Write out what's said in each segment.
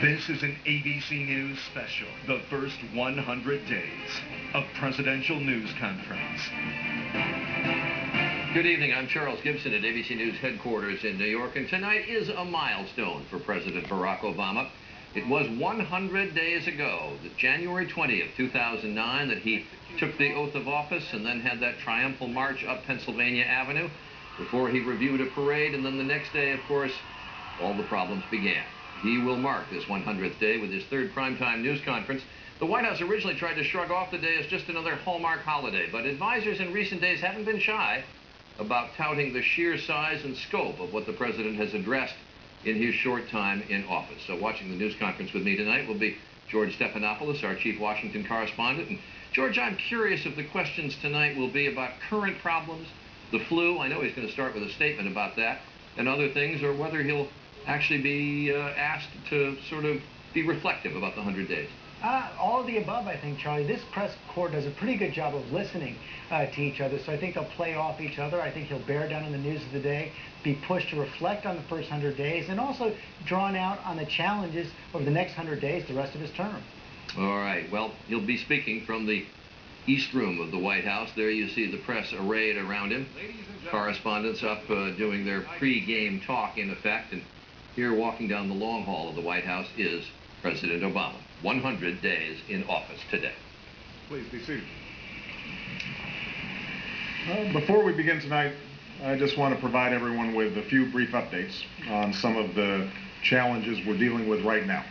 This is an ABC News special, the first 100 days of presidential news conference. Good evening, I'm Charles Gibson at ABC News headquarters in New York, and tonight is a milestone for President Barack Obama. It was 100 days ago, January 20th, 2009, that he took the oath of office and then had that triumphal march up Pennsylvania Avenue before he reviewed a parade, and then the next day, of course, all the problems began. He will mark this 100th day with his third primetime news conference. The White House originally tried to shrug off the day as just another Hallmark holiday, but advisors in recent days haven't been shy about touting the sheer size and scope of what the president has addressed in his short time in office. So watching the news conference with me tonight will be George Stephanopoulos, our chief Washington correspondent. And George, I'm curious if the questions tonight will be about current problems, the flu, I know he's going to start with a statement about that, and other things, or whether he'll actually be asked to sort of be reflective about the 100 days. All of the above, I think, Charlie. This press corps does a pretty good job of listening to each other, so I think they'll play off each other. I think he'll bear down on the news of the day, be pushed to reflect on the first 100 days, and also drawn out on the challenges over the next 100 days, the rest of his term. All right. Well, he'll be speaking from the East Room of the White House. There you see the press arrayed around him. Correspondents up doing their pre-game talk, in effect, and here walking down the long hall of the White House is President Obama. 100 days in office today. Please be seated. Before we begin tonight, I just want to provide everyone with a few brief updates on some of the challenges we're dealing with right now.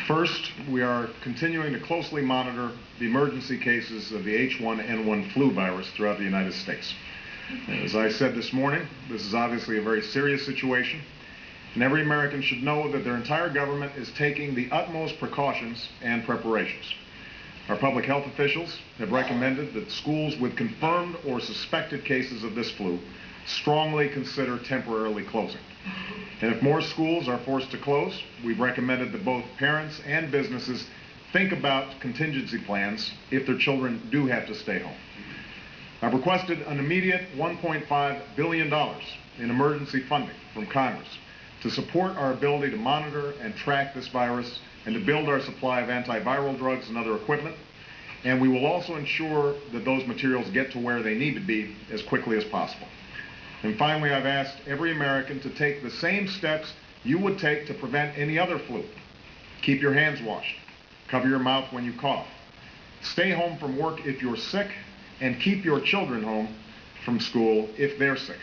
First, we are continuing to closely monitor the emergency cases of the H1N1 flu virus throughout the United States. As I said this morning, this is obviously a very serious situation, and every American should know that their entire government is taking the utmost precautions and preparations. Our public health officials have recommended that schools with confirmed or suspected cases of this flu strongly consider temporarily closing. And if more schools are forced to close, we've recommended that both parents and businesses think about contingency plans if their children do have to stay home. I've requested an immediate $1.5 billion in emergency funding from Congress to support our ability to monitor and track this virus and to build our supply of antiviral drugs and other equipment. And we will also ensure that those materials get to where they need to be as quickly as possible. And finally, I've asked every American to take the same steps you would take to prevent any other flu. Keep your hands washed. Cover your mouth when you cough. Stay home from work if you're sick, and keep your children home from school if they're sick.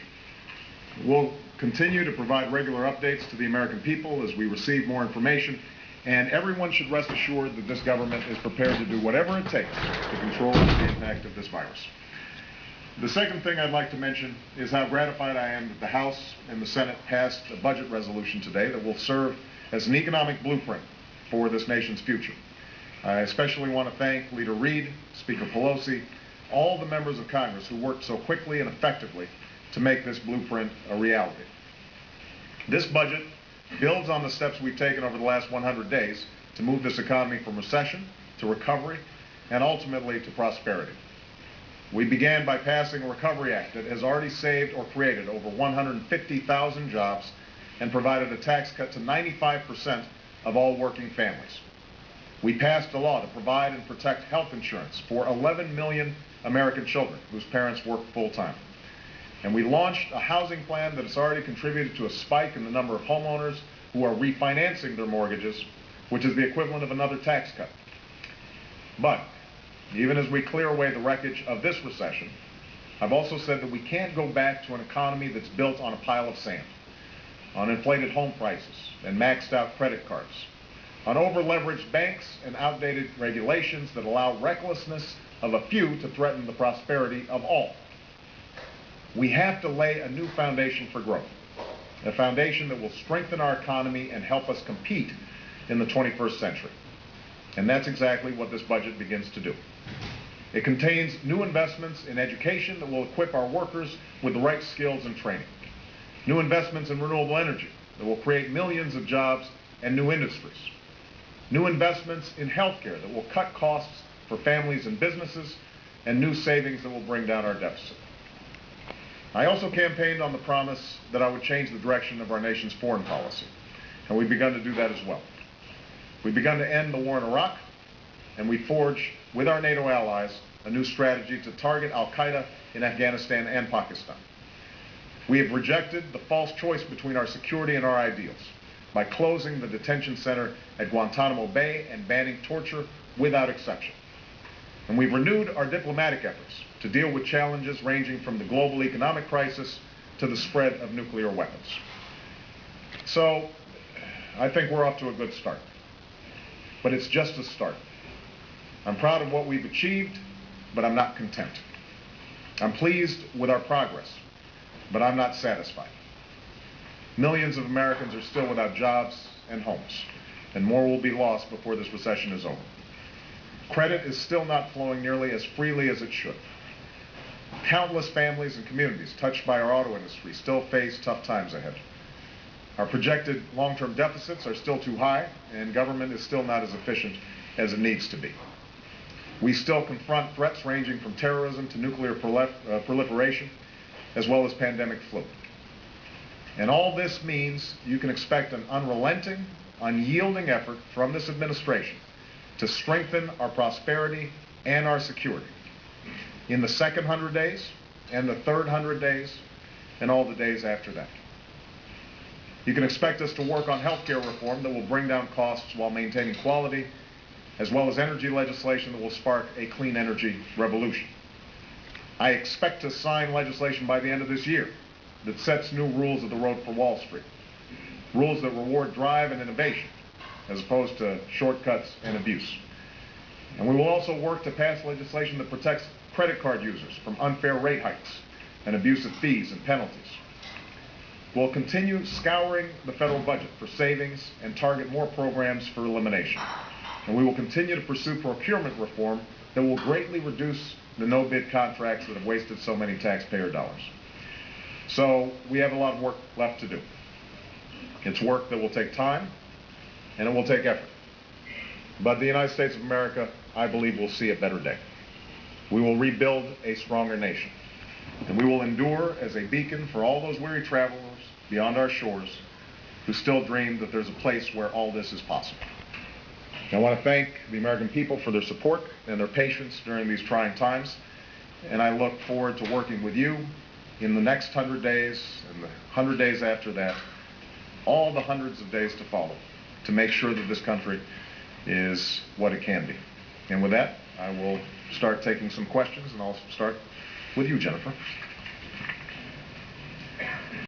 We'll continue to provide regular updates to the American people as we receive more information, and everyone should rest assured that this government is prepared to do whatever it takes to control the impact of this virus. The second thing I'd like to mention is how gratified I am that the House and the Senate passed a budget resolution today that will serve as an economic blueprint for this nation's future. I especially want to thank Leader Reid, Speaker Pelosi, all the members of Congress who worked so quickly and effectively to make this blueprint a reality. This budget builds on the steps we've taken over the last 100 days to move this economy from recession to recovery and ultimately to prosperity. We began by passing a Recovery Act that has already saved or created over 150,000 jobs and provided a tax cut to 95% of all working families. We passed a law to provide and protect health insurance for 11 million American children whose parents work full-time. And we launched a housing plan that has already contributed to a spike in the number of homeowners who are refinancing their mortgages, which is the equivalent of another tax cut. But even as we clear away the wreckage of this recession, I've also said that we can't go back to an economy that's built on a pile of sand, on inflated home prices and maxed out credit cards, on over-leveraged banks and outdated regulations that allow recklessness of a few to threaten the prosperity of all. We have to lay a new foundation for growth, a foundation that will strengthen our economy and help us compete in the 21st century. And that's exactly what this budget begins to do. It contains new investments in education that will equip our workers with the right skills and training, new investments in renewable energy that will create millions of jobs and new industries, new investments in healthcare that will cut costs for families and businesses, and new savings that will bring down our deficit. I also campaigned on the promise that I would change the direction of our nation's foreign policy and we've begun to do that as well. We've begun to end the war in Iraq, and we forge, with our NATO allies, a new strategy to target al-Qaeda in Afghanistan and Pakistan. We have rejected the false choice between our security and our ideals by closing the detention center at Guantanamo Bay and banning torture without exception. And we've renewed our diplomatic efforts to deal with challenges ranging from the global economic crisis to the spread of nuclear weapons. So, I think we're off to a good start. But it's just a start. I'm proud of what we've achieved, but I'm not content. I'm pleased with our progress, but I'm not satisfied. Millions of Americans are still without jobs and homes, and more will be lost before this recession is over. Credit is still not flowing nearly as freely as it should. Countless families and communities touched by our auto industry still face tough times ahead. Our projected long-term deficits are still too high, and government is still not as efficient as it needs to be. We still confront threats ranging from terrorism to nuclear proliferation, as well as pandemic flu. And all this means you can expect an unrelenting, unyielding effort from this administration to strengthen our prosperity and our security in the second 100 days, and the third 100 days, and all the days after that. You can expect us to work on healthcare reform that will bring down costs while maintaining quality, as well as energy legislation that will spark a clean energy revolution. I expect to sign legislation by the end of this year that sets new rules of the road for Wall Street, rules that reward drive and innovation, as opposed to shortcuts and abuse. And we will also work to pass legislation that protects credit card users from unfair rate hikes and abusive fees and penalties. We'll continue scouring the federal budget for savings and target more programs for elimination. And we will continue to pursue procurement reform that will greatly reduce the no-bid contracts that have wasted so many taxpayer dollars. So we have a lot of work left to do. It's work that will take time, and it will take effort. But the United States of America, I believe, will see a better day. We will rebuild a stronger nation, and we will endure as a beacon for all those weary travelers beyond our shores who still dream that there's a place where all this is possible. I want to thank the American people for their support and their patience during these trying times, and I look forward to working with you in the next 100 days and the 100 days after that, all the hundreds of days to follow, to make sure that this country is what it can be. And with that, I will start taking some questions, and I'll start with you, Jennifer.